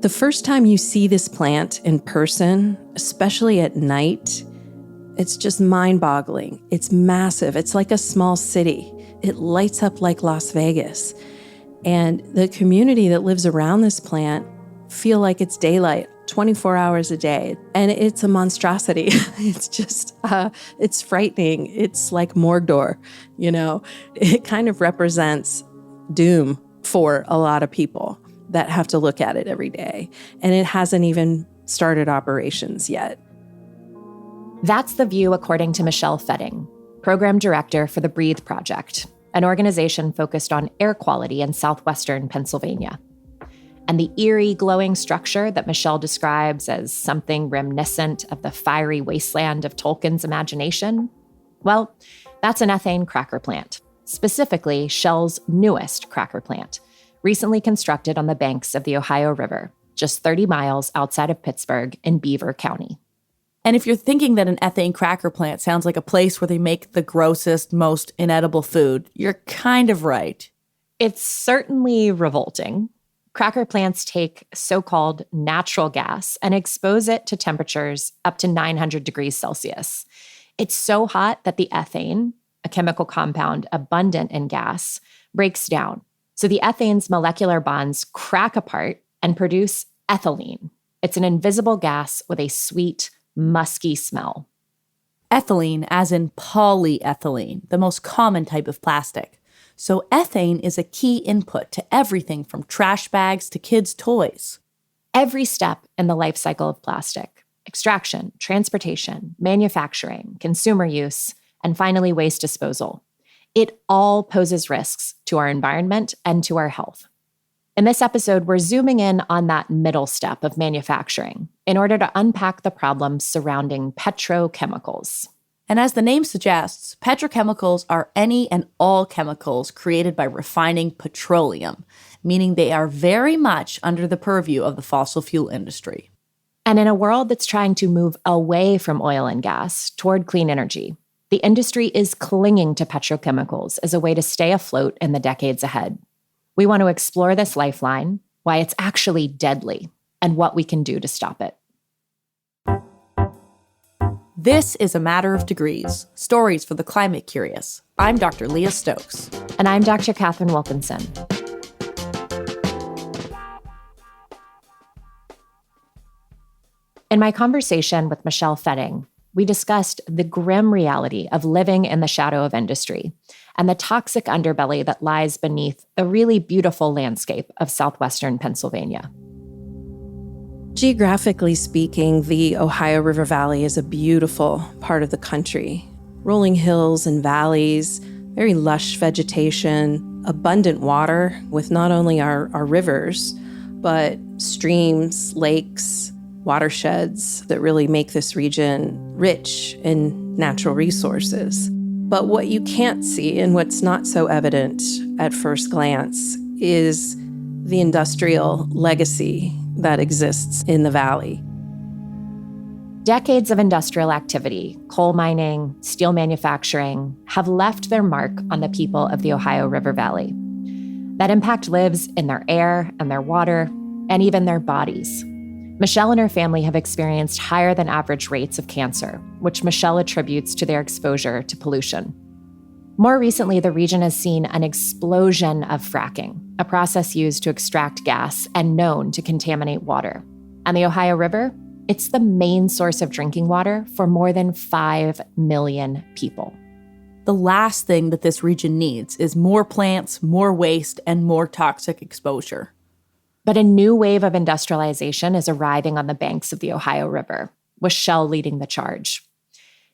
The first time you see this plant in person, especially at night, it's just mind-boggling. It's massive. It's like a small city. It lights up like Las Vegas. And the community that lives around this plant feel like it's daylight 24 hours a day. And it's a monstrosity. It's just, it's frightening. It's like Mordor, you know? It kind of represents doom for a lot of people that have to look at it every day. And it hasn't even started operations yet. That's the view according to Michele Fetting, program director for the Breathe Project, an organization focused on air quality in southwestern Pennsylvania. And the eerie, glowing structure that Michele describes as something reminiscent of the fiery wasteland of Tolkien's imagination, well, that's an ethane cracker plant, specifically Shell's newest cracker plant, recently constructed on the banks of the Ohio River, just 30 miles outside of Pittsburgh in Beaver County. And if you're thinking that an ethane cracker plant sounds like a place where they make the grossest, most inedible food, you're kind of right. It's certainly revolting. Cracker plants take so-called natural gas and expose it to temperatures up to 900 degrees Celsius. It's so hot that the ethane, a chemical compound abundant in gas, breaks down. So the ethane's molecular bonds crack apart and produce ethylene. It's an invisible gas with a sweet, musky smell. Ethylene, as in polyethylene, the most common type of plastic. So ethane is a key input to everything from trash bags to kids' toys. Every step in the life cycle of plastic, extraction, transportation, manufacturing, consumer use, and finally waste disposal, it all poses risks to our environment and to our health. In this episode, we're zooming in on that middle step of manufacturing in order to unpack the problems surrounding petrochemicals. And as the name suggests, petrochemicals are any and all chemicals created by refining petroleum, meaning they are very much under the purview of the fossil fuel industry. And in a world that's trying to move away from oil and gas toward clean energy, the industry is clinging to petrochemicals as a way to stay afloat in the decades ahead. We want to explore this lifeline, why it's actually deadly, and what we can do to stop it. This is A Matter of Degrees, Stories for the Climate Curious. I'm Dr. Leah Stokes. And I'm Dr. Katharine Wilkinson. In my conversation with Michele Fetting, we discussed the grim reality of living in the shadow of industry and the toxic underbelly that lies beneath the really beautiful landscape of southwestern Pennsylvania. Geographically speaking, the Ohio River Valley is a beautiful part of the country. Rolling hills and valleys, very lush vegetation, abundant water with not only our rivers, but streams, lakes, watersheds that really make this region rich in natural resources. But what you can't see and what's not so evident at first glance is the industrial legacy that exists in the valley. Decades of industrial activity, coal mining, steel manufacturing, have left their mark on the people of the Ohio River Valley. That impact lives in their air and their water, and even their bodies. Michele and her family have experienced higher than average rates of cancer, which Michele attributes to their exposure to pollution. More recently, the region has seen an explosion of fracking, a process used to extract gas and known to contaminate water. And the Ohio River, it's the main source of drinking water for more than 5 million people. The last thing that this region needs is more plants, more waste, and more toxic exposure. But a new wave of industrialization is arriving on the banks of the Ohio River, with Shell leading the charge.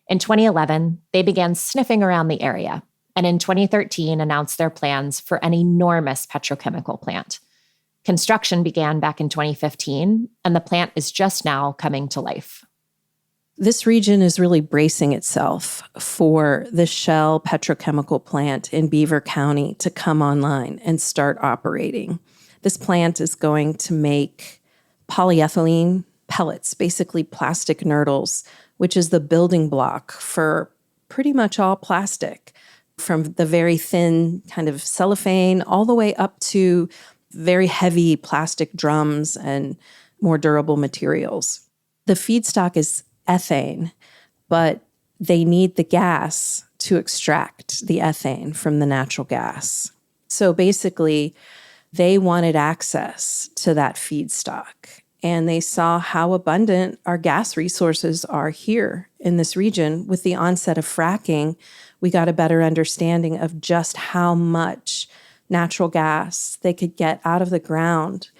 In 2011, they began sniffing around the area, and in 2013 announced their plans for an enormous petrochemical plant. Construction began back in 2015, and the plant is just now coming to life. This region is really bracing itself for the Shell petrochemical plant in Beaver County to come online and start operating. This plant is going to make polyethylene pellets, basically plastic nurdles, which is the building block for pretty much all plastic, from the very thin kind of cellophane all the way up to very heavy plastic drums and more durable materials. The feedstock is ethane, but they need the gas to extract the ethane from the natural gas. So basically, they wanted access to that feedstock. And they saw how abundant our gas resources are here in this region. With the onset of fracking, we got a better understanding of just how much natural gas they could get out of the ground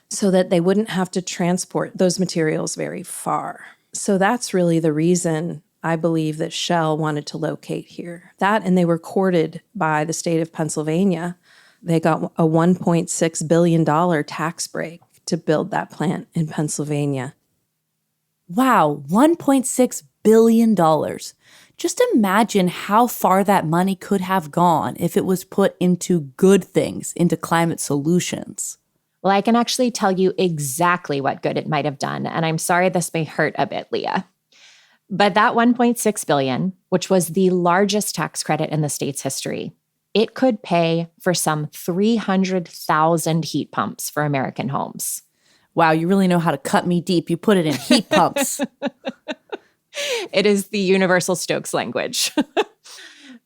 so that they wouldn't have to transport those materials very far. So that's really the reason I believe that Shell wanted to locate here. That, and they were courted by the state of Pennsylvania. They got a $1.6 billion tax break to build that plant in Pennsylvania. Wow, $1.6 billion. Just imagine how far that money could have gone if it was put into good things, into climate solutions. Well, I can actually tell you exactly what good it might have done, and I'm sorry this may hurt a bit, Leah. But that $1.6 billion, which was the largest tax credit in the state's history, it could pay for some 300,000 heat pumps for American homes. Wow, you really know how to cut me deep. You put it in heat pumps. It is the universal Stokes language.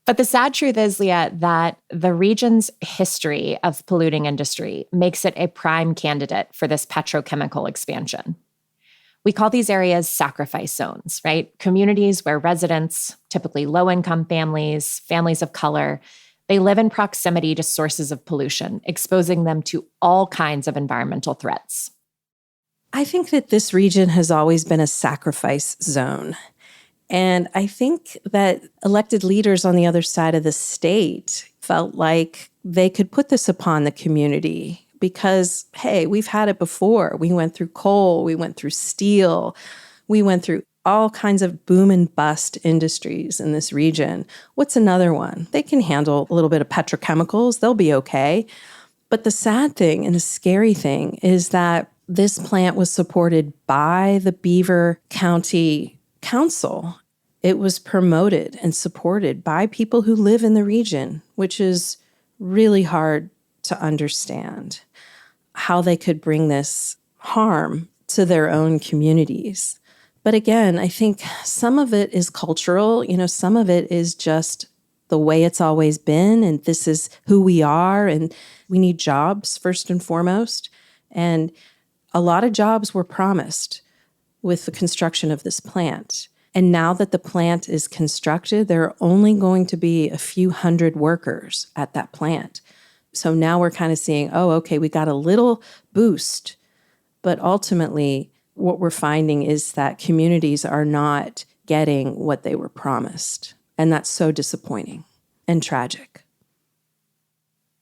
But the sad truth is, Leah, that the region's history of polluting industry makes it a prime candidate for this petrochemical expansion. We call these areas sacrifice zones, right? Communities where residents, typically low-income families, families of color, they live in proximity to sources of pollution, exposing them to all kinds of environmental threats. I think that this region has always been a sacrifice zone. And I think that elected leaders on the other side of the state felt like they could put this upon the community because, hey, we've had it before. We went through coal, we went through steel, we went through all kinds of boom and bust industries in this region. What's another one? They can handle a little bit of petrochemicals. They'll be okay. But the sad thing and the scary thing is that this plant was supported by the Beaver County Council. It was promoted and supported by people who live in the region, which is really hard to understand how they could bring this harm to their own communities. But again, I think some of it is cultural. Some of it is just the way it's always been, and this is who we are, and we need jobs first and foremost. And a lot of jobs were promised with the construction of this plant. And now that the plant is constructed, there are only going to be a few hundred workers at that plant. So now we're kind of seeing, oh, okay, we got a little boost. But ultimately, what we're finding is that communities are not getting what they were promised. And that's so disappointing and tragic.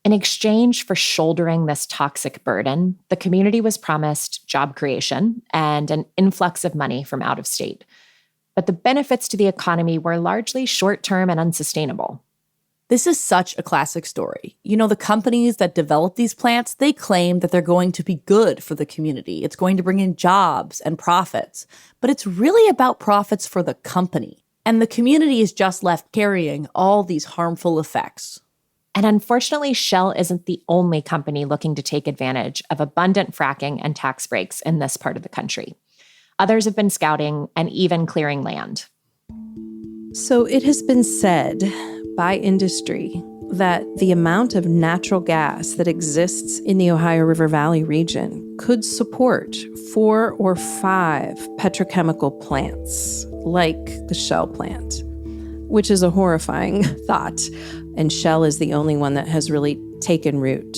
In exchange for shouldering this toxic burden, the community was promised job creation and an influx of money from out of state. But the benefits to the economy were largely short-term and unsustainable. This is such a classic story. The companies that develop these plants, they claim that they're going to be good for the community. It's going to bring in jobs and profits. But it's really about profits for the company. And the community is just left carrying all these harmful effects. And unfortunately, Shell isn't the only company looking to take advantage of abundant fracking and tax breaks in this part of the country. Others have been scouting and even clearing land. So it has been said by industry that the amount of natural gas that exists in the Ohio River Valley region could support 4 or 5 petrochemical plants like the Shell plant, which is a horrifying thought. And Shell is the only one that has really taken root.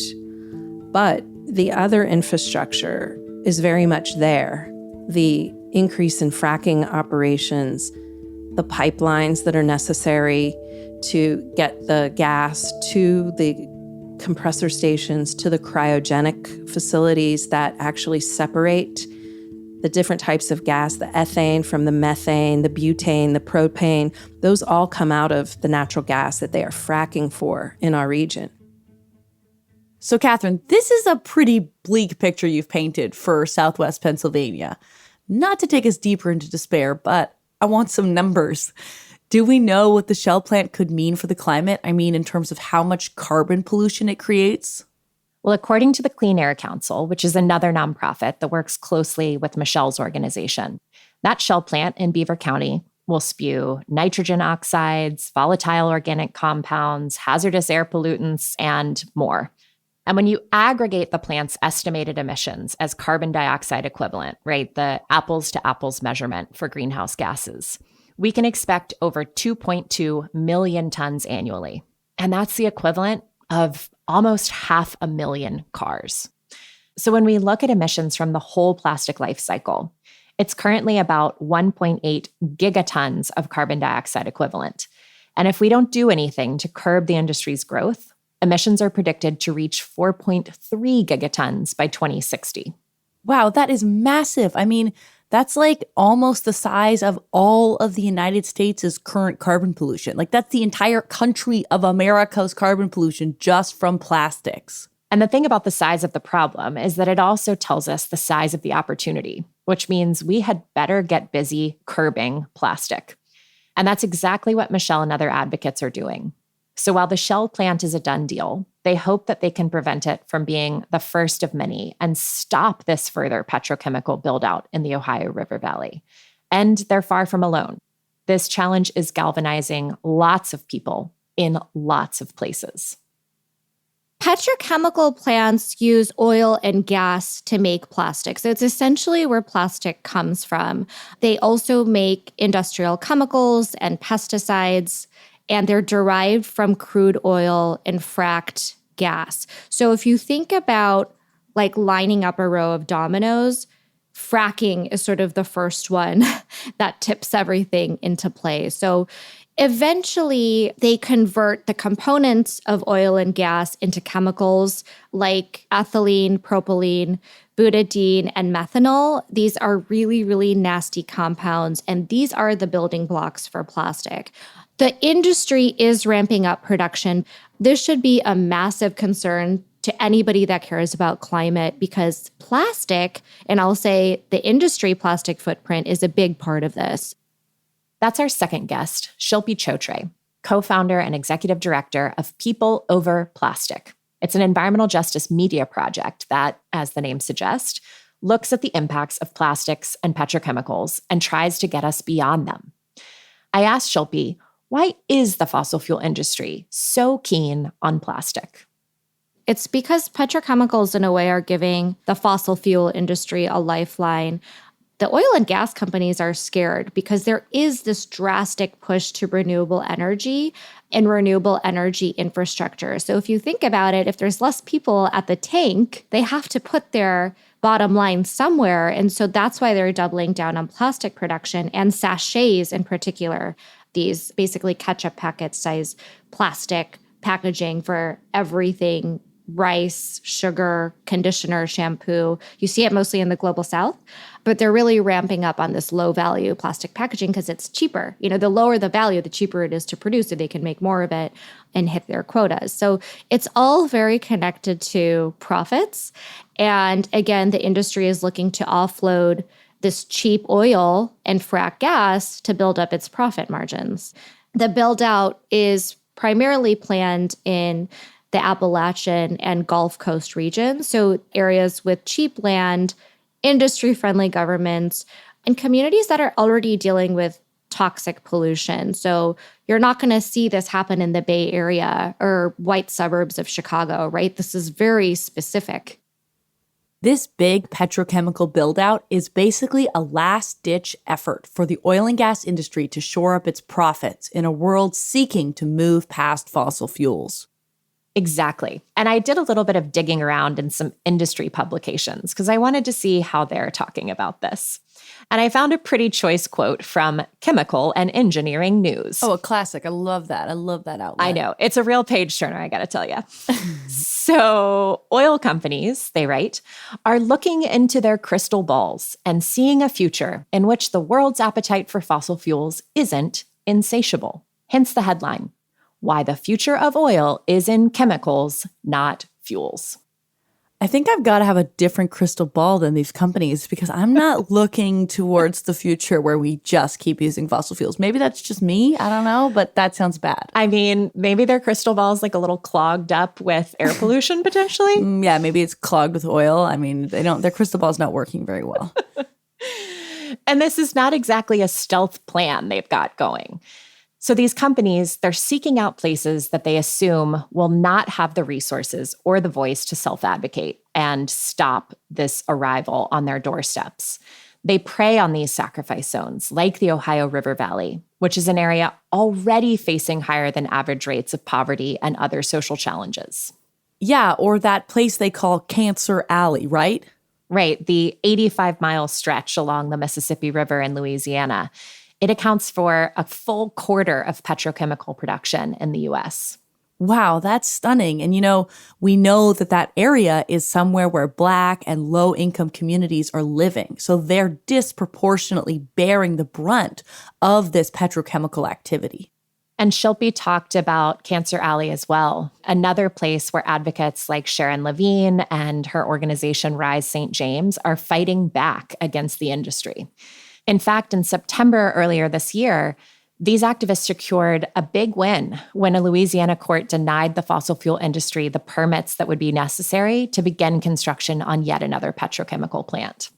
But the other infrastructure is very much there. The increase in fracking operations, the pipelines that are necessary to get the gas to the compressor stations, to the cryogenic facilities that actually separate the different types of gas, the ethane from the methane, the butane, the propane, those all come out of the natural gas that they are fracking for in our region. So, Katharine, this is a pretty bleak picture you've painted for Southwest Pennsylvania. Not to take us deeper into despair, but I want some numbers. Do we know what the Shell plant could mean for the climate? I mean, in terms of how much carbon pollution it creates? Well, according to the Clean Air Council, which is another nonprofit that works closely with Michele's organization, that Shell plant in Beaver County will spew nitrogen oxides, volatile organic compounds, hazardous air pollutants, and more. And when you aggregate the plant's estimated emissions as carbon dioxide equivalent, right, the apples to apples measurement for greenhouse gases, we can expect over 2.2 million tons annually. And that's the equivalent of almost 500,000 cars. So when we look at emissions from the whole plastic life cycle, it's currently about 1.8 gigatons of carbon dioxide equivalent. And if we don't do anything to curb the industry's growth, emissions are predicted to reach 4.3 gigatons by 2060. Wow, that is massive. I mean, that's like almost the size of all of the United States' current carbon pollution. Like that's the entire country of America's carbon pollution just from plastics. And the thing about the size of the problem is that it also tells us the size of the opportunity, which means we had better get busy curbing plastic. And that's exactly what Michele and other advocates are doing. So while the Shell plant is a done deal, they hope that they can prevent it from being the first of many and stop this further petrochemical buildout in the Ohio River Valley. And they're far from alone. This challenge is galvanizing lots of people in lots of places. Petrochemical plants use oil and gas to make plastic. So it's essentially where plastic comes from. They also make industrial chemicals and pesticides, and they're derived from crude oil and fracked gas. So if you think about like lining up a row of dominoes, fracking is sort of the first one that tips everything into place. So eventually, they convert the components of oil and gas into chemicals like ethylene, propylene, butadiene, and methanol. These are really, really nasty compounds, and these are the building blocks for plastic. The industry is ramping up production. This should be a massive concern to anybody that cares about climate because plastic, and I'll say the industry plastic footprint, is a big part of this. That's our second guest, Shilpi Chhotray, co-founder and executive director of People Over Plastic. It's an environmental justice media project that, as the name suggests, looks at the impacts of plastics and petrochemicals and tries to get us beyond them. I asked Shilpi, why is the fossil fuel industry so keen on plastic? It's because petrochemicals, in a way, are giving the fossil fuel industry a lifeline. The oil and gas companies are scared because there is this drastic push to renewable energy and renewable energy infrastructure. So if you think about it, if there's less people at the tank, they have to put their bottom line somewhere. And so that's why they're doubling down on plastic production and sachets in particular, these basically ketchup packet size plastic packaging for everything. Rice, sugar, conditioner, shampoo. You see it mostly in the global south, but they're really ramping up on this low value plastic packaging because it's cheaper. You know, the lower the value, the cheaper it is to produce, so they can make more of it and hit their quotas. So it's all very connected to profits. And again, the industry is looking to offload this cheap oil and frack gas to build up its profit margins. The build out is primarily planned in the Appalachian and Gulf Coast region, so areas with cheap land, industry-friendly governments, and communities that are already dealing with toxic pollution. So you're not going to see this happen in the Bay Area or white suburbs of Chicago, right? This is very specific. This big petrochemical buildout is basically a last-ditch effort for the oil and gas industry to shore up its profits in a world seeking to move past fossil fuels. Exactly. And I did a little bit of digging around in some industry publications because I wanted to see how they're talking about this. And I found a pretty choice quote from Chemical and Engineering News. Oh, a classic. I love that. I love that outlet. I know. It's a real page turner, I got to tell you. So oil companies, they write, are looking into their crystal balls and seeing a future in which the world's appetite for fossil fuels isn't insatiable. Hence the headline, Why the Future of Oil is in Chemicals, Not Fuels. I think I've got to have a different crystal ball than these companies because I'm not looking towards the future where we just keep using fossil fuels. Maybe that's just me. I don't know, but that sounds bad. I mean, maybe their crystal ball is like a little clogged up with air pollution potentially. Yeah, maybe it's clogged with oil. I mean, their crystal ball is not working very well. And this is not exactly a stealth plan they've got going. So these companies, they're seeking out places that they assume will not have the resources or the voice to self-advocate and stop this arrival on their doorsteps. They prey on these sacrifice zones, like the Ohio River Valley, which is an area already facing higher than average rates of poverty and other social challenges. Yeah, or that place they call Cancer Alley, right? Right, the 85-mile stretch along the Mississippi River in Louisiana. It accounts for a full quarter of petrochemical production in the U.S. Wow, that's stunning. And, we know that area is somewhere where Black and low-income communities are living. So they're disproportionately bearing the brunt of this petrochemical activity. And Shilpi talked about Cancer Alley as well, another place where advocates like Sharon Levine and her organization Rise St. James are fighting back against the industry. In fact, in September earlier this year, these activists secured a big win when a Louisiana court denied the fossil fuel industry the permits that would be necessary to begin construction on yet another petrochemical plant.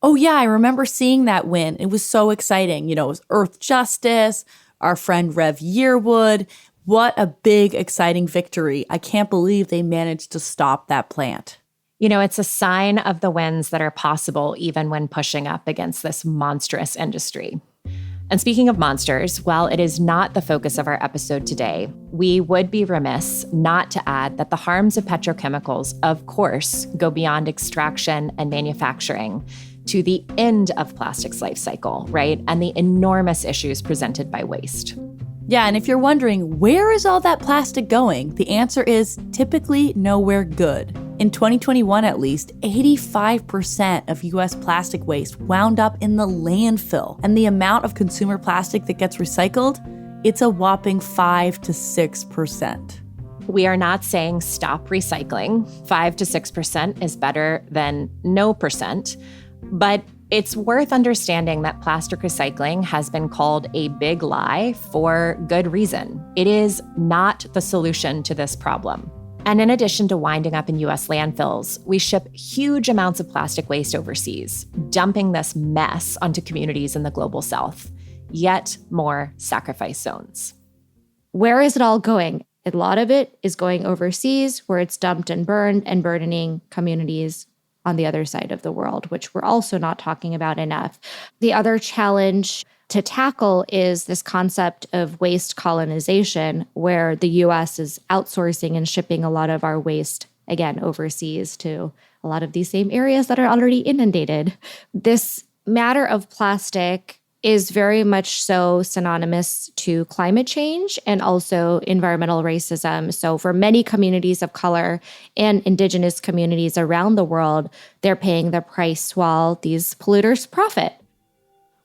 Oh, yeah, I remember seeing that win. It was so exciting. It was Earth Justice, our friend Rev Yearwood. What a big, exciting victory. I can't believe they managed to stop that plant. It's a sign of the wins that are possible even when pushing up against this monstrous industry. And speaking of monsters, while it is not the focus of our episode today, we would be remiss not to add that the harms of petrochemicals, of course, go beyond extraction and manufacturing to the end of plastic's life cycle, right? And the enormous issues presented by waste. Yeah, and if you're wondering, where is all that plastic going? The answer is typically nowhere good. In 2021, at least, 85% of U.S. plastic waste wound up in the landfill. And the amount of consumer plastic that gets recycled, it's a whopping 5 to 6%. We are not saying stop recycling. 5 to 6% is better than no percent. But it's worth understanding that plastic recycling has been called a big lie for good reason. It is not the solution to this problem. And in addition to winding up in U.S. landfills, we ship huge amounts of plastic waste overseas, dumping this mess onto communities in the global south. Yet more sacrifice zones. Where is it all going? A lot of it is going overseas, where it's dumped and burned and burdening communities on the other side of the world, which we're also not talking about enough. The other challenge to tackle is this concept of waste colonization, where the U.S. is outsourcing and shipping a lot of our waste, again, overseas to a lot of these same areas that are already inundated. This matter of plastic is very much so synonymous to climate change and also environmental racism. So for many communities of color and indigenous communities around the world, they're paying the price while these polluters profit.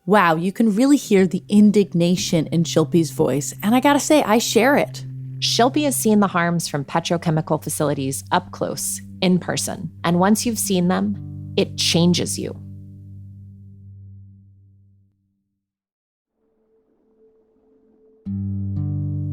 Wow, you can really hear the indignation in Shilpi's voice, and I gotta say, I share it. Shilpi has seen the harms from petrochemical facilities up close, in person, and once you've seen them, it changes you.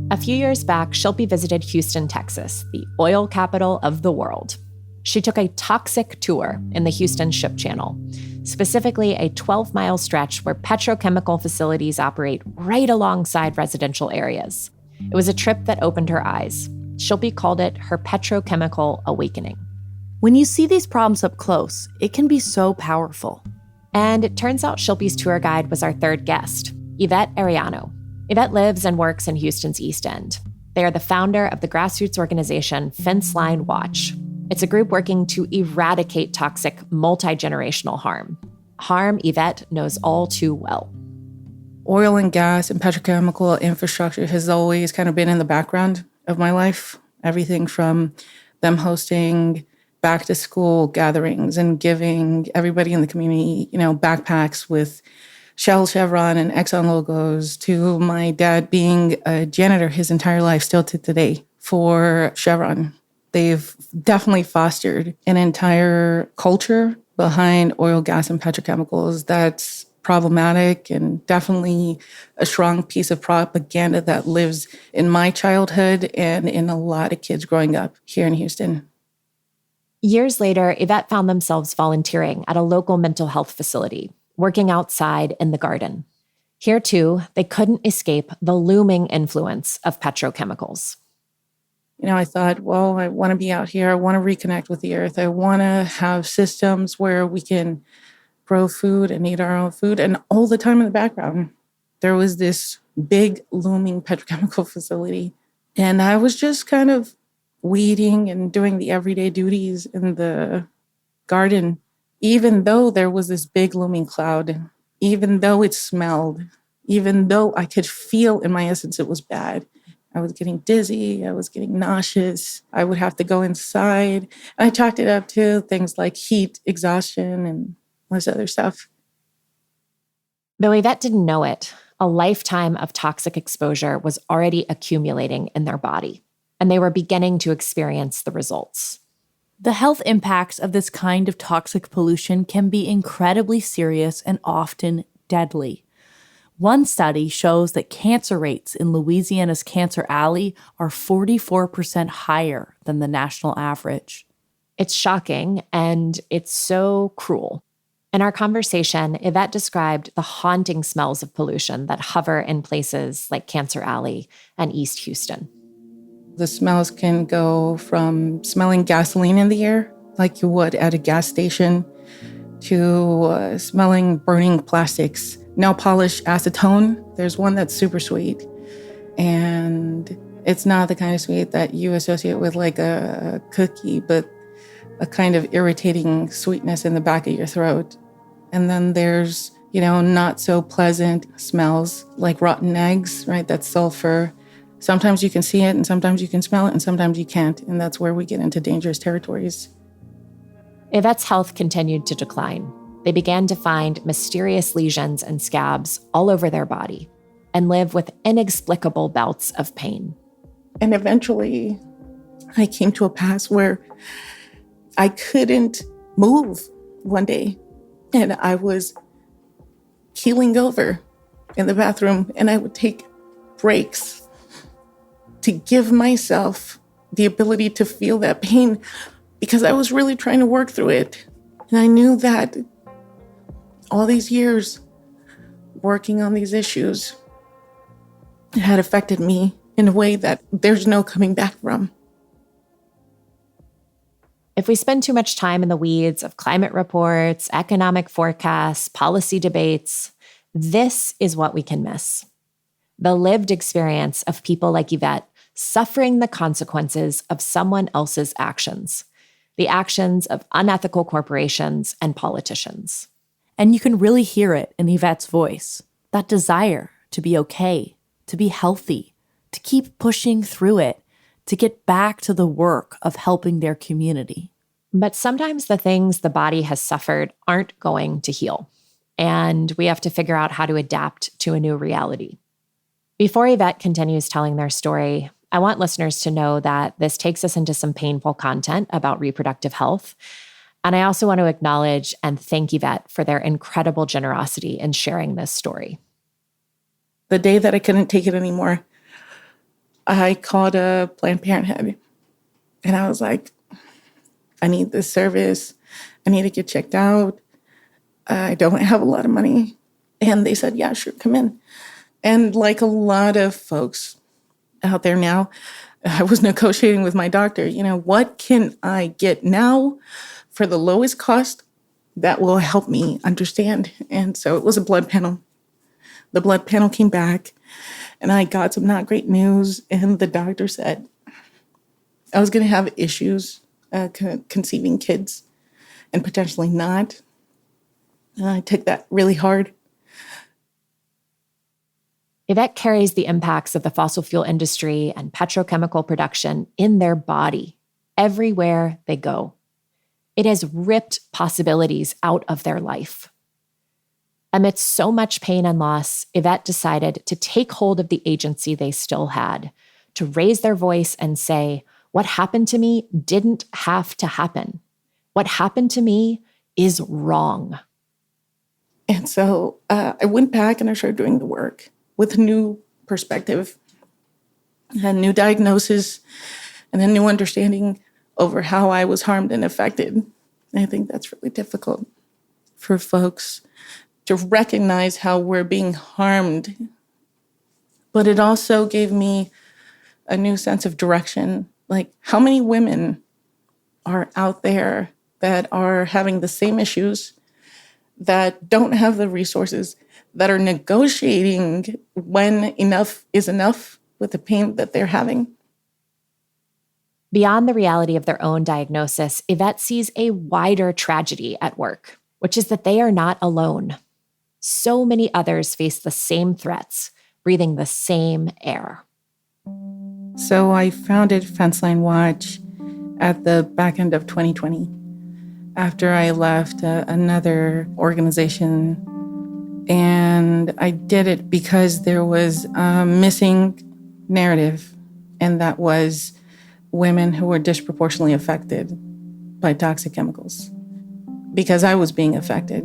A few years back, Shilpi visited Houston, Texas, the oil capital of the world. She took a toxic tour in the Houston Ship Channel, specifically a 12-mile stretch where petrochemical facilities operate right alongside residential areas. It was a trip that opened her eyes. Shilpi called it her petrochemical awakening. When you see these problems up close, it can be so powerful. And it turns out Shilpi's tour guide was our third guest, Yvette Arellano. Yvette lives and works in Houston's East End. They are the founder of the grassroots organization Fenceline Watch. It's a group working to eradicate toxic multi-generational harm Yvette knows all too well. Oil and gas and petrochemical infrastructure has always kind of been in the background of my life. Everything from them hosting back to school gatherings and giving everybody in the community, backpacks with Shell, Chevron, and Exxon logos, to my dad being a janitor his entire life, still to today, for Chevron. They've definitely fostered an entire culture behind oil, gas, and petrochemicals that's problematic and definitely a strong piece of propaganda that lives in my childhood and in a lot of kids growing up here in Houston. Years later, Yvette found themselves volunteering at a local mental health facility, working outside in the garden. Here, too, they couldn't escape the looming influence of petrochemicals. I thought, well, I want to be out here. I want to reconnect with the earth. I want to have systems where we can grow food and eat our own food. And all the time in the background, there was this big looming petrochemical facility. And I was just kind of weeding and doing the everyday duties in the garden, even though there was this big looming cloud, even though it smelled, even though I could feel in my essence it was bad. I was getting dizzy. I was getting nauseous. I would have to go inside. I chalked it up to things like heat, exhaustion, and all this other stuff. Though Yvette didn't know it, a lifetime of toxic exposure was already accumulating in their body, and they were beginning to experience the results. The health impacts of this kind of toxic pollution can be incredibly serious and often deadly. One study shows that cancer rates in Louisiana's Cancer Alley are 44% higher than the national average. It's shocking, and it's so cruel. In our conversation, Yvette described the haunting smells of pollution that hover in places like Cancer Alley and East Houston. The smells can go from smelling gasoline in the air, like you would at a gas station, to smelling burning plastics. Nail polish acetone, there's one that's super sweet. And it's not the kind of sweet that you associate with like a cookie, but a kind of irritating sweetness in the back of your throat. And then there's, not so pleasant smells like rotten eggs, right? That's sulfur. Sometimes you can see it and sometimes you can smell it and sometimes you can't. And that's where we get into dangerous territories. Yvette's health continued to decline. They began to find mysterious lesions and scabs all over their body and live with inexplicable bouts of pain. And eventually, I came to a pass where I couldn't move one day. And I was keeling over in the bathroom, and I would take breaks to give myself the ability to feel that pain because I was really trying to work through it. And I knew that all these years working on these issues had affected me in a way that there's no coming back from. If we spend too much time in the weeds of climate reports, economic forecasts, policy debates, this is what we can miss. The lived experience of people like Yvette suffering the consequences of someone else's actions, the actions of unethical corporations and politicians. And you can really hear it in Yvette's voice, that desire to be okay, to be healthy, to keep pushing through it, to get back to the work of helping their community. But sometimes the things the body has suffered aren't going to heal, and we have to figure out how to adapt to a new reality. Before Yvette continues telling their story, I want listeners to know that this takes us into some painful content about reproductive health. And I also want to acknowledge and thank Yvette for their incredible generosity in sharing this story. The day that I couldn't take it anymore, I called a Planned Parenthood. And I was like, I need this service. I need to get checked out. I don't have a lot of money. And they said, yeah, sure, come in. And like a lot of folks out there now, I was negotiating with my doctor, what can I get now for the lowest cost that will help me understand? And so it was a blood panel. The blood panel came back and I got some not great news. And the doctor said I was going to have issues conceiving kids and potentially not. And I took that really hard. Yvette carries the impacts of the fossil fuel industry and petrochemical production in their body everywhere they go. It has ripped possibilities out of their life. Amidst so much pain and loss, Yvette decided to take hold of the agency they still had, to raise their voice and say, What happened to me didn't have to happen. What happened to me is wrong. And so I went back and I started doing the work with a new perspective, a new diagnosis, and a new understanding over how I was harmed and affected. And I think that's really difficult for folks to recognize how we're being harmed. But it also gave me a new sense of direction. Like, how many women are out there that are having the same issues, that don't have the resources, that are negotiating when enough is enough with the pain that they're having? Beyond the reality of their own diagnosis, Yvette sees a wider tragedy at work, which is that they are not alone. So many others face the same threats, breathing the same air. So I founded Fenceline Watch at the back end of 2020 after I left another organization. And I did it because there was a missing narrative, and that was women who were disproportionately affected by toxic chemicals, because I was being affected.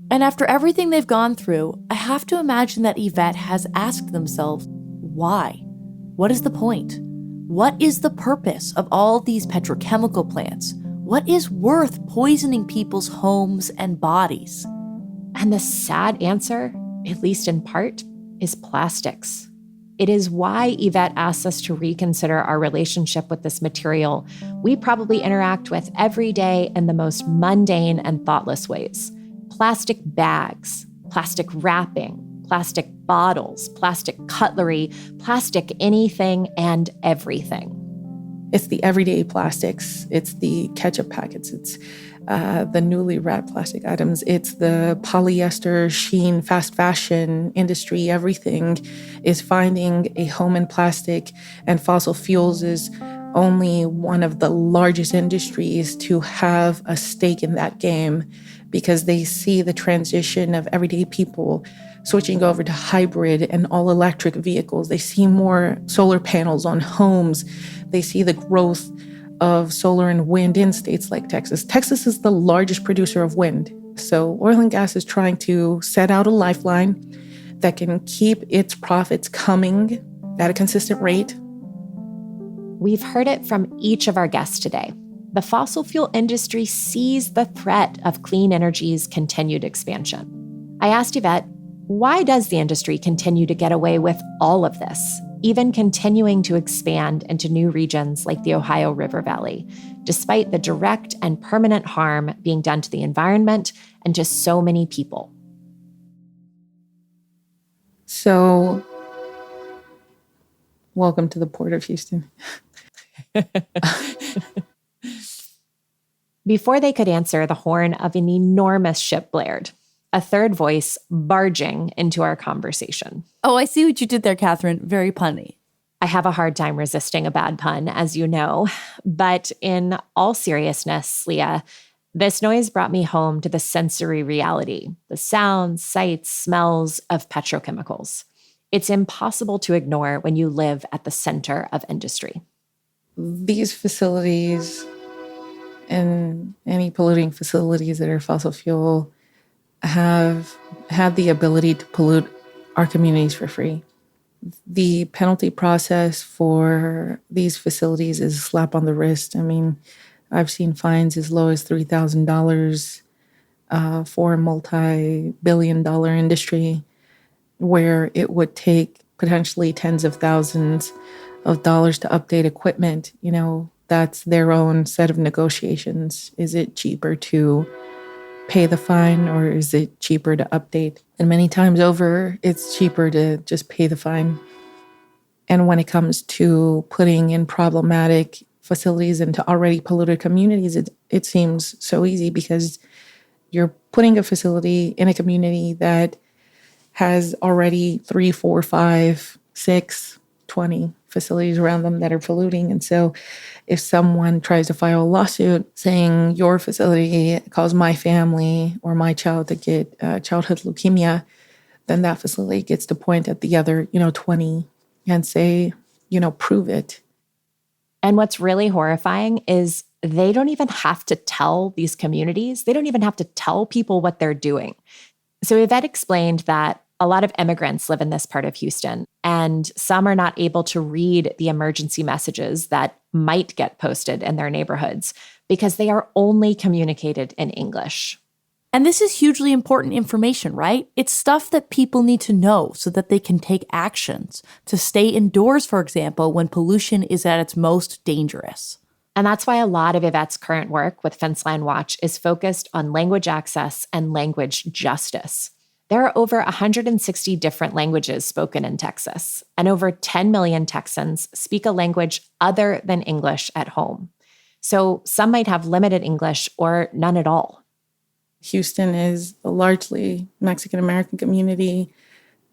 And after everything they've gone through, I have to imagine that Yvette has asked themselves, why? What is the point? What is the purpose of all these petrochemical plants? What is worth poisoning people's homes and bodies? And the sad answer, at least in part, is plastics. It is why Yvette asks us to reconsider our relationship with this material we probably interact with every day in the most mundane and thoughtless ways. Plastic bags, plastic wrapping, plastic bottles, plastic cutlery, plastic anything and everything. It's the everyday plastics. It's the ketchup packets. It's the newly wrapped plastic items. It's the polyester, sheen, fast fashion industry. Everything is finding a home in plastic, and fossil fuels is only one of the largest industries to have a stake in that game, because they see the transition of everyday people switching over to hybrid and all-electric vehicles. They see more solar panels on homes. They see the growth of solar and wind in states like Texas. Texas is the largest producer of wind. So oil and gas is trying to set out a lifeline that can keep its profits coming at a consistent rate. We've heard it from each of our guests today. The fossil fuel industry sees the threat of clean energy's continued expansion. I asked Yvette, why does the industry continue to get away with all of this, even continuing to expand into new regions like the Ohio River Valley, despite the direct and permanent harm being done to the environment and to so many people? So, welcome to the Port of Houston. Before they could answer, the horn of an enormous ship blared, a third voice barging into our conversation. Oh, I see what you did there, Katharine. Very punny. I have a hard time resisting a bad pun, as you know. But in all seriousness, Leah, this noise brought me home to the sensory reality, the sounds, sights, smells of petrochemicals. It's impossible to ignore when you live at the center of industry. These facilities and any polluting facilities that are fossil fuel have had the ability to pollute our communities for free. The penalty process for these facilities is a slap on the wrist. I mean, I've seen fines as low as $3,000 for a multi-billion-dollar industry, where it would take potentially tens of thousands of dollars to update equipment. You know, that's their own set of negotiations. Is it cheaper to pay the fine, or is it cheaper to update? And many times over, it's cheaper to just pay the fine. And when it comes to putting in problematic facilities into already polluted communities, it seems so easy, because you're putting a facility in a community that has already 3, 4, 5, 6, 20 facilities around them that are polluting. And so if someone tries to file a lawsuit saying your facility caused my family or my child to get childhood leukemia, then that facility gets to point at the other, 20 and say, prove it. And what's really horrifying is they don't even have to tell these communities, they don't even have to tell people what they're doing. So Yvette explained that a lot of immigrants live in this part of Houston, and some are not able to read the emergency messages that might get posted in their neighborhoods because they are only communicated in English. And this is hugely important information, right? It's stuff that people need to know so that they can take actions to stay indoors, for example, when pollution is at its most dangerous. And that's why a lot of Yvette's current work with Fenceline Watch is focused on language access and language justice. There are over 160 different languages spoken in Texas, and over 10 million Texans speak a language other than English at home. So some might have limited English or none at all. Houston is a largely Mexican-American community,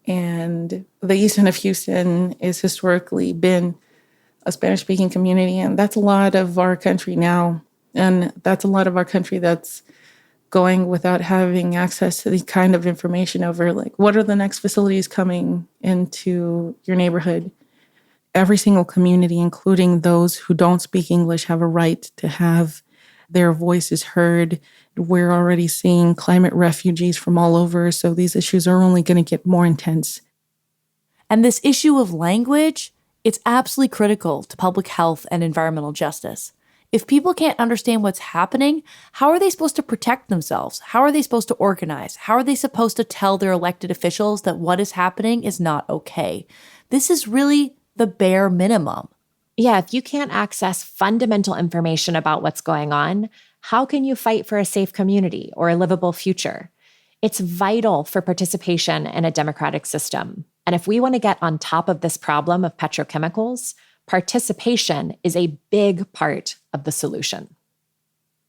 and the east end of Houston has historically been a Spanish-speaking community, and that's a lot of our country now. And that's a lot of our country that's going without having access to the kind of information over, like, what are the next facilities coming into your neighborhood? Every single community, including those who don't speak English, have a right to have their voices heard. We're already seeing climate refugees from all over, so these issues are only going to get more intense. And this issue of language, it's absolutely critical to public health and environmental justice. If people can't understand what's happening, how are they supposed to protect themselves? How are they supposed to organize? How are they supposed to tell their elected officials that what is happening is not okay? This is really the bare minimum. Yeah, if you can't access fundamental information about what's going on, how can you fight for a safe community or a livable future? It's vital for participation in a democratic system. And if we want to get on top of this problem of petrochemicals, participation is a big part of the solution.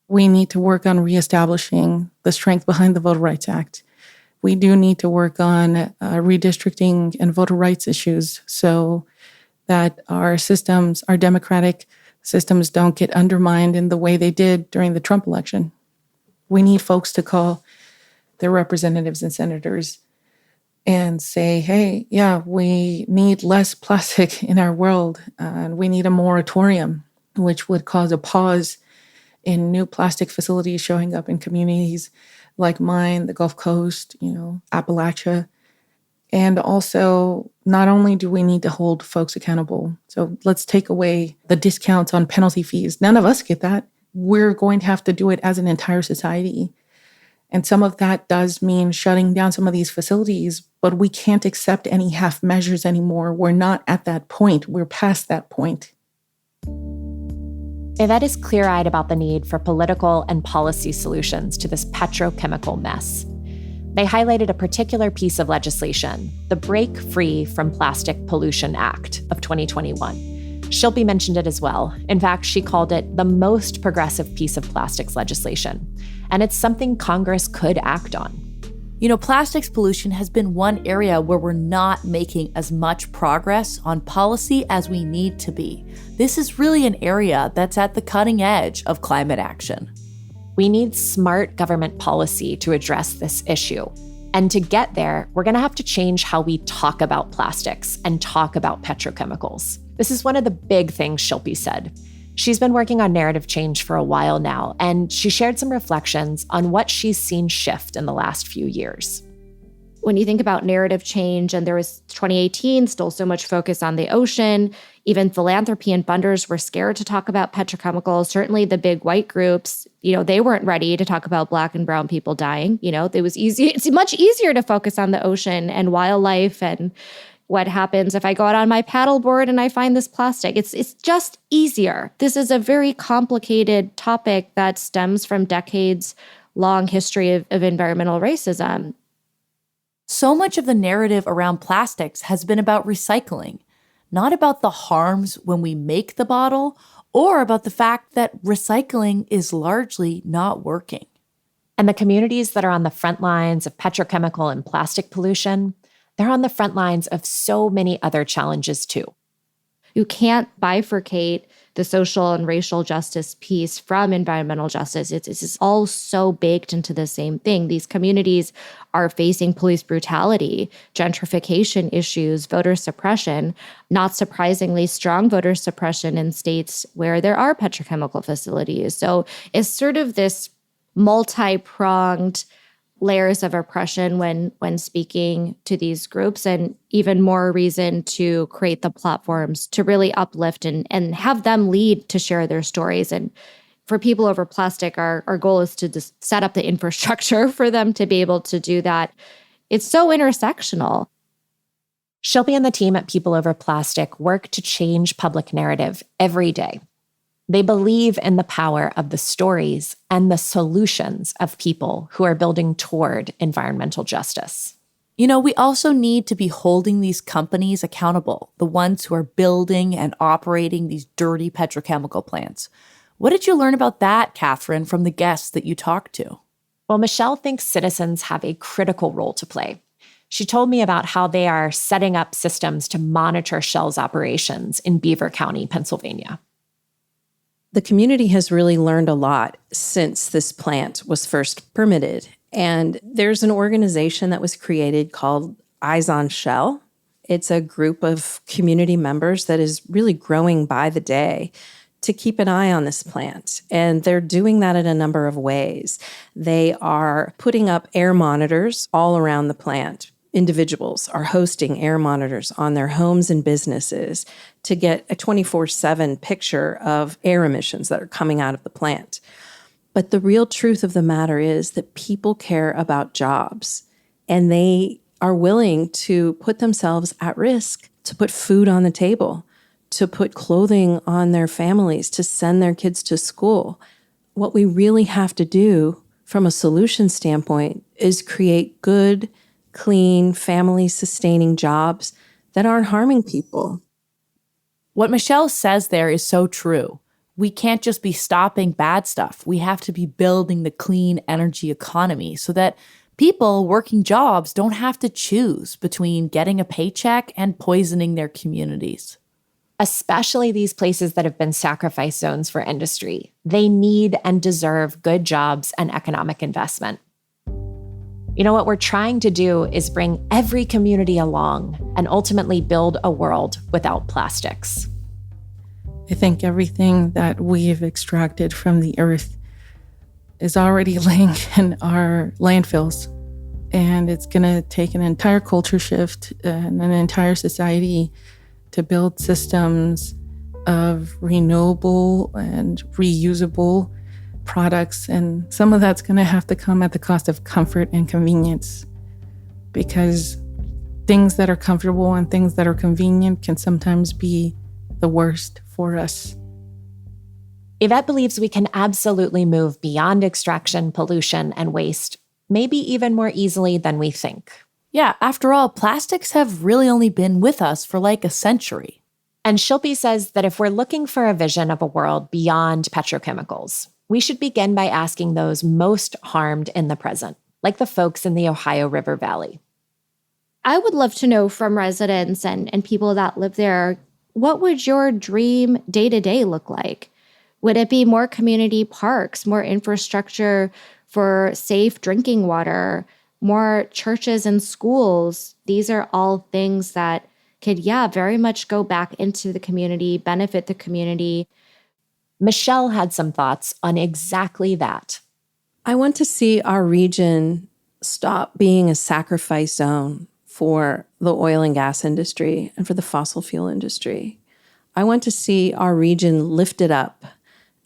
We need to work on reestablishing the strength behind the Voter Rights Act. We do need to work on redistricting and voter rights issues so that our systems, our democratic systems, don't get undermined in the way they did during the Trump election. We need folks to call their representatives and senators and say, hey, yeah, we need less plastic in our world, and we need a moratorium, which would cause a pause in new plastic facilities showing up in communities like mine, the Gulf Coast, Appalachia. And also, not only do we need to hold folks accountable, so let's take away the discounts on penalty fees. None of us get that. We're going to have to do it as an entire society. And some of that does mean shutting down some of these facilities, but we can't accept any half measures anymore. We're not at that point. We're past that point. Yvette is clear-eyed about the need for political and policy solutions to this petrochemical mess. They highlighted a particular piece of legislation, the Break Free from Plastic Pollution Act of 2021. Shilpi mentioned it as well. In fact, she called it the most progressive piece of plastics legislation. And it's something Congress could act on. Plastics pollution has been one area where we're not making as much progress on policy as we need to be. This is really an area that's at the cutting edge of climate action. We need smart government policy to address this issue. And to get there, we're going to have to change how we talk about plastics and talk about petrochemicals. This is one of the big things Shilpi said. She's been working on narrative change for a while now, and she shared some reflections on what she's seen shift in the last few years. When you think about narrative change, and there was 2018, still so much focus on the ocean, even philanthropy and funders were scared to talk about petrochemicals. Certainly the big white groups, they weren't ready to talk about Black and brown people dying. It was easy. It's much easier to focus on the ocean and wildlife and what happens if I go out on my paddleboard and I find this plastic. It's just easier. This is a very complicated topic that stems from decades-long history of environmental racism. So much of the narrative around plastics has been about recycling, not about the harms when we make the bottle or about the fact that recycling is largely not working. And the communities that are on the front lines of petrochemical and plastic pollution, they're on the front lines of so many other challenges too. You can't bifurcate the social and racial justice piece from environmental justice. It's all so baked into the same thing. These communities are facing police brutality, gentrification issues, voter suppression, not surprisingly strong voter suppression in states where there are petrochemical facilities. So it's sort of this multi-pronged layers of oppression when speaking to these groups, and even more reason to create the platforms to really uplift and have them lead to share their stories. And for People Over Plastic, our goal is to just set up the infrastructure for them to be able to do that. It's so intersectional. Shilpi and the team at People Over Plastic work to change public narrative every day. They believe in the power of the stories and the solutions of people who are building toward environmental justice. You know, we also need to be holding these companies accountable, the ones who are building and operating these dirty petrochemical plants. What did you learn about that, Katharine, from the guests that you talked to? Well, Michele thinks citizens have a critical role to play. She told me about how they are setting up systems to monitor Shell's operations in Beaver County, Pennsylvania. The community has really learned a lot since this plant was first permitted. And there's an organization that was created called Eyes on Shell. It's a group of community members that is really growing by the day to keep an eye on this plant. And they're doing that in a number of ways. They are putting up air monitors all around the plant. Individuals are hosting air monitors on their homes and businesses to get a 24/7 picture of air emissions that are coming out of the plant. But the real truth of the matter is that people care about jobs, and they are willing to put themselves at risk to put food on the table, to put clothing on their families, to send their kids to school. What we really have to do from a solution standpoint is create good, clean, family-sustaining jobs that aren't harming people. What Michele says there is so true. We can't just be stopping bad stuff. We have to be building the clean energy economy so that people working jobs don't have to choose between getting a paycheck and poisoning their communities. Especially these places that have been sacrifice zones for industry. They need and deserve good jobs and economic investment. You know, what we're trying to do is bring every community along and ultimately build a world without plastics. I think everything that we've extracted from the earth is already laying in our landfills. And it's going to take an entire culture shift and an entire society to build systems of renewable and reusable products. And some of that's going to have to come at the cost of comfort and convenience, because things that are comfortable and things that are convenient can sometimes be the worst for us. Yvette believes we can absolutely move beyond extraction, pollution, and waste, maybe even more easily than we think. Yeah, after all, plastics have really only been with us for like a century. And Shilpi says that if we're looking for a vision of a world beyond petrochemicals, we should begin by asking those most harmed in the present, like the folks in the Ohio River Valley. I would love to know from residents and people that live there, what would your dream day-to-day look like? Would it be more community parks, more infrastructure for safe drinking water, more churches and schools? These are all things that could, very much go back into the community, benefit the community. Michele had some thoughts on exactly that. I want to see our region stop being a sacrifice zone for the oil and gas industry and for the fossil fuel industry. I want to see our region lifted up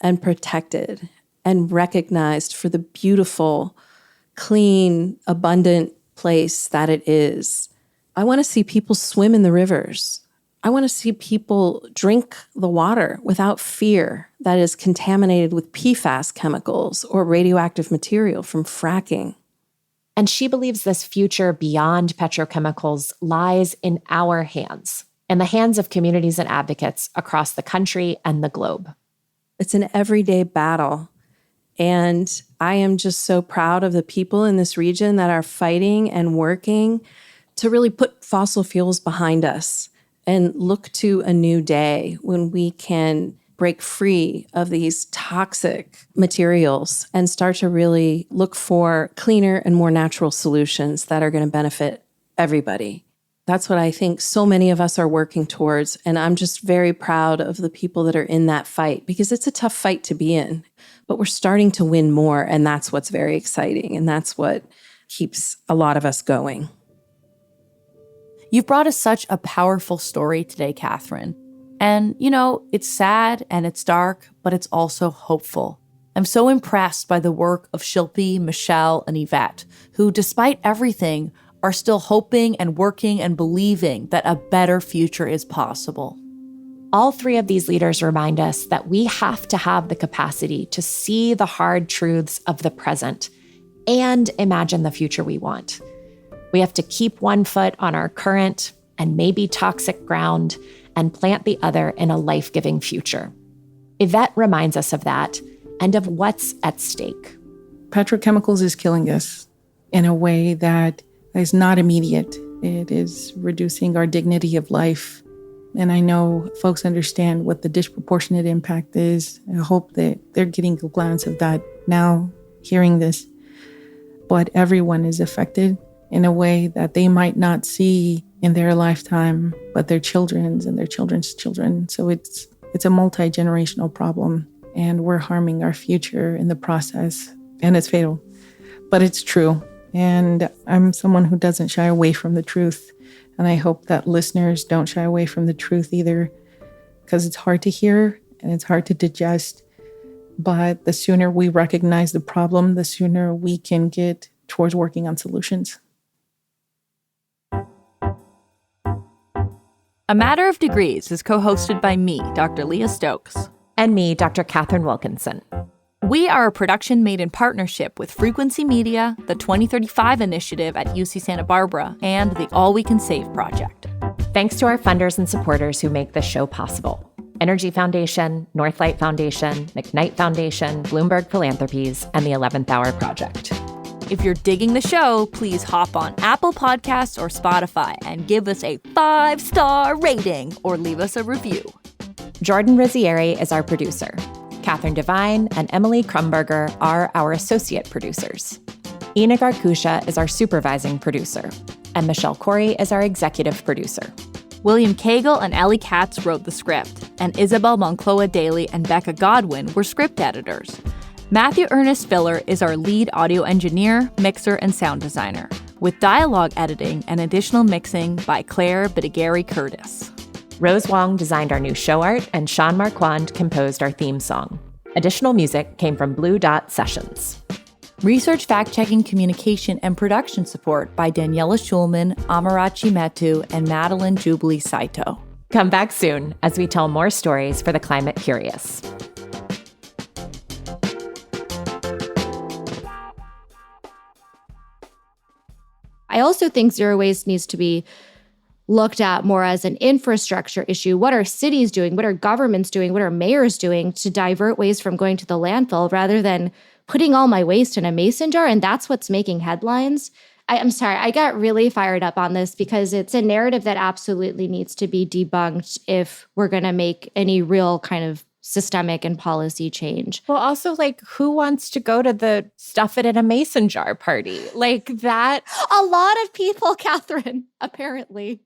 and protected and recognized for the beautiful, clean, abundant place that it is. I want to see people swim in the rivers. I want to see people drink the water without fear that is contaminated with PFAS chemicals or radioactive material from fracking. And she believes this future beyond petrochemicals lies in our hands, in the hands of communities and advocates across the country and the globe. It's an everyday battle. And I am just so proud of the people in this region that are fighting and working to really put fossil fuels behind us and look to a new day when we can break free of these toxic materials and start to really look for cleaner and more natural solutions that are going to benefit everybody. That's what I think so many of us are working towards. And I'm just very proud of the people that are in that fight, because it's a tough fight to be in, but we're starting to win more. And that's what's very exciting. And that's what keeps a lot of us going. You've brought us such a powerful story today, Katharine. And, it's sad and it's dark, but it's also hopeful. I'm so impressed by the work of Shilpi, Michele, and Yvette, who, despite everything, are still hoping and working and believing that a better future is possible. All three of these leaders remind us that we have to have the capacity to see the hard truths of the present and imagine the future we want. We have to keep one foot on our current and maybe toxic ground and plant the other in a life-giving future. Yvette reminds us of that and of what's at stake. Petrochemicals is killing us in a way that is not immediate. It is reducing our dignity of life. And I know folks understand what the disproportionate impact is. I hope that they're getting a glance of that now, hearing this. But everyone is affected in a way that they might not see in their lifetime, but their children's and their children's children. So it's a multi-generational problem, and we're harming our future in the process. And it's fatal, but it's true. And I'm someone who doesn't shy away from the truth. And I hope that listeners don't shy away from the truth either, because it's hard to hear and it's hard to digest. But the sooner we recognize the problem, the sooner we can get towards working on solutions. A Matter of Degrees is co-hosted by me, Dr. Leah Stokes. And me, Dr. Katharine Wilkinson. We are a production made in partnership with Frequency Media, the 2035 Initiative at UC Santa Barbara, and the All We Can Save Project. Thanks to our funders and supporters who make this show possible. Energy Foundation, Northlight Foundation, McKnight Foundation, Bloomberg Philanthropies, and the 11th Hour Project. If you're digging the show, please hop on Apple Podcasts or Spotify and give us a 5-star rating or leave us a review. Jordan Rizzieri is our producer. Catherine Devine and Emily Krumberger are our associate producers. Ina Garkusha is our supervising producer. And Michelle Corey is our executive producer. William Cagle and Ellie Katz wrote the script, and Isabel Moncloa Daly and Becca Godwin were script editors. Matthew Ernest Filler is our lead audio engineer, mixer, and sound designer, with dialogue editing and additional mixing by Claire Bidigary Curtis. Rose Wong designed our new show art, and Sean Marquand composed our theme song. Additional music came from Blue Dot Sessions. Research, fact-checking, communication, and production support by Daniela Schulman, Amarachi Metu, and Madeline Jubilee Saito. Come back soon as we tell more stories for the climate curious. I also think zero waste needs to be looked at more as an infrastructure issue. What are cities doing? What are governments doing? What are mayors doing to divert waste from going to the landfill rather than putting all my waste in a mason jar? And that's what's making headlines. I'm sorry, I got really fired up on this because it's a narrative that absolutely needs to be debunked if we're going to make any real kind of systemic and policy change. Well, also, who wants to go to the stuff it in a mason jar party? That. A lot of people, Katharine, apparently.